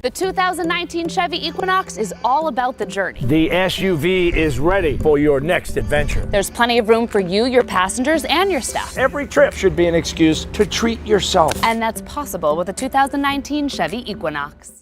The 2019 Chevy Equinox is all about the journey. The SUV is ready for your next adventure. There's plenty of room for you, your passengers, and your staff. Every trip should be an excuse to treat yourself. And that's possible with the 2019 Chevy Equinox.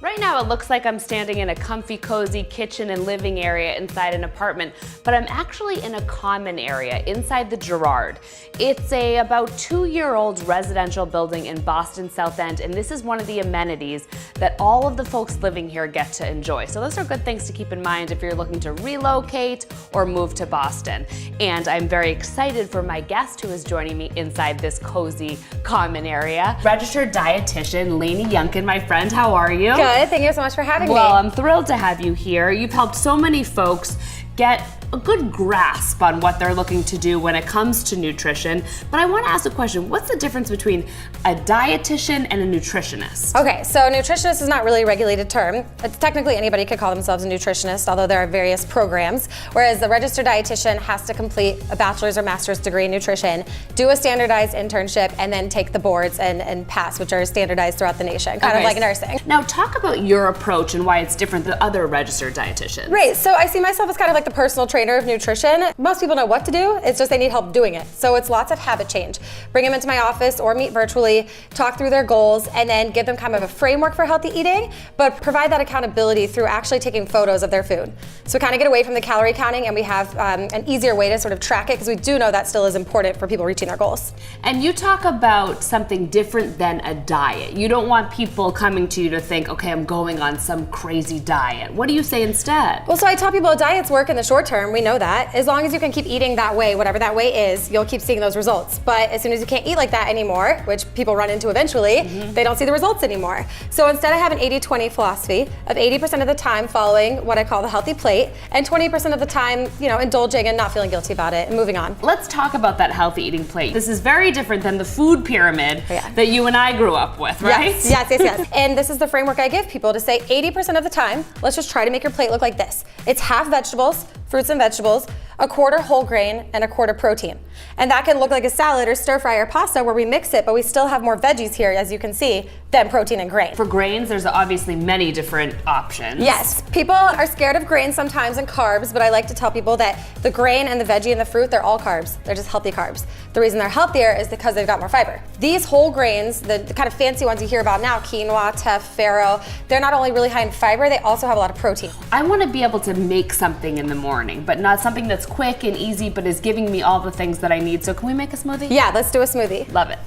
Right now it looks like I'm standing in a comfy, cozy kitchen and living area inside an apartment, but I'm actually in a common area inside the Gerard. It's a about 2-year-old residential building in Boston South End, and this is one of the amenities that all of the folks living here get to enjoy. So those are good things to keep in mind if you're looking to relocate or move to Boston. And I'm very excited for my guest who is joining me inside this cozy common area. Registered dietitian, Lainey Younkin, my friend, how are you? Good. Thank you so much for having me. Well, I'm thrilled to have you here. You've helped so many folks get a good grasp on what they're looking to do when it comes to nutrition. But I want to ask a question. What's the difference between a dietitian and a nutritionist? Okay, so nutritionist is not really a regulated term. It's technically anybody could call themselves a nutritionist, although there are various programs. Whereas the registered dietitian has to complete a bachelor's or master's degree in nutrition, do a standardized internship, and then take the boards and pass, which are standardized throughout the nation, kind of like nursing. Now talk about your approach and why it's different than other registered dietitians. Right, so I see myself as kind of like the personal trainer of nutrition. Most people know what to do, it's just they need help doing it. So it's lots of habit change. Bring them into my office or meet virtually, talk through their goals, and then give them kind of a framework for healthy eating, but provide that accountability through actually taking photos of their food. So we kind of get away from the calorie counting and we have an easier way to sort of track it because we do know that still is important for people reaching their goals. And you talk about something different than a diet. You don't want people coming to you to think, okay, I'm going on some crazy diet. What do you say instead? Well, so I tell people diets work in the short term, we know that. As long as you can keep eating that way, whatever that way is, you'll keep seeing those results. But as soon as you can't eat like that anymore, which people run into eventually, they don't see the results anymore. So instead I have an 80-20 philosophy of 80% of the time following what I call the healthy plate and 20% of the time, indulging and not feeling guilty about it and moving on. Let's talk about that healthy eating plate. This is very different than the food pyramid that you and I grew up with, right? Yes. And this is the framework I give people to say 80% of the time, let's just try to make your plate look like this. It's half vegetables, fruits and vegetables, a quarter whole grain, and a quarter protein. And that can look like a salad or stir fry or pasta where we mix it, but we still have more veggies here, as you can see, than protein and grain. For grains, there's obviously many different options. Yes, people are scared of grains sometimes and carbs, but I like to tell people that the grain and the veggie and the fruit, they're all carbs. They're just healthy carbs. The reason they're healthier is because they've got more fiber. These whole grains, the kind of fancy ones you hear about now, quinoa, teff, farro, they're not only really high in fiber, they also have a lot of protein. I want to be able to make something in the morning, but not something that's quick and easy, but is giving me all the things that I need. So can we make a smoothie? Yeah, let's do a smoothie. Love it.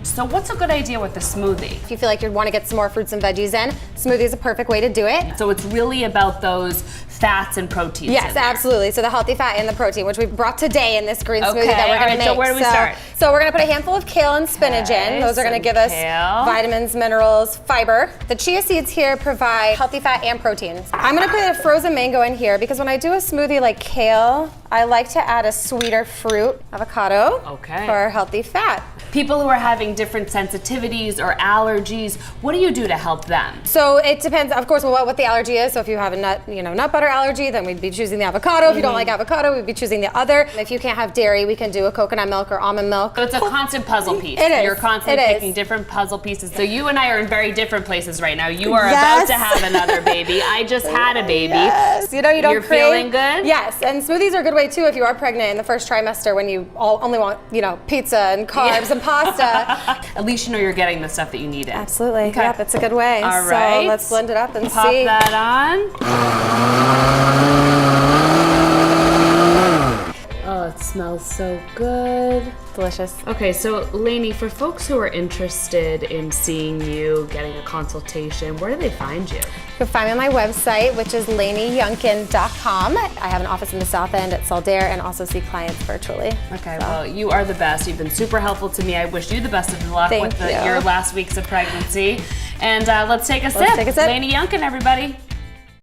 So what's a good idea with the smoothie? If you feel like you want to get some more fruits and veggies in, smoothie is a perfect way to do it. So it's really about those fats and proteins. Yes, absolutely. So the healthy fat and the protein, which we brought today in this green smoothie that we're going to make. So where do we start? So we're going to put a handful of kale and spinach in. Those are going to give us vitamins, minerals, fiber. The chia seeds here provide healthy fat and proteins. I'm going to put a frozen mango in here because when I do a smoothie like kale, I like to add a sweeter fruit, avocado, for healthy fat. People who are having different sensitivities or allergies, what do you do to help them? So it depends, of course, what the allergy is. So if you have a nut butter allergy, then we'd be choosing the avocado. If you don't like avocado, we'd be choosing the other. If you can't have dairy, we can do a coconut milk or almond milk. So it's a constant puzzle piece. It is. You're constantly picking different puzzle pieces. So you and I are in very different places right now. You are about to have another baby. I just had a baby. Yes. You don't You're feeling good? Yes, and smoothies are a good way too if you are pregnant in the first trimester when you only want, pizza and carbs and pasta. At least you know you're getting the stuff that you need in. Absolutely. Okay. Yeah, that's a good way. All right. So let's blend it up and Pop see. that on. Oh, it smells so good. Delicious. Okay, so Lainey, for folks who are interested in seeing you, getting a consultation, where do they find you? You can find me on my website, which is LaineyYounkin.com. I have an office in the South End at Saldair and also see clients virtually. Okay, well, you are the best. You've been super helpful to me. I wish you the best of luck with your last weeks of pregnancy. And let's take a sip. Take a sip. Lainey Younkin, everybody.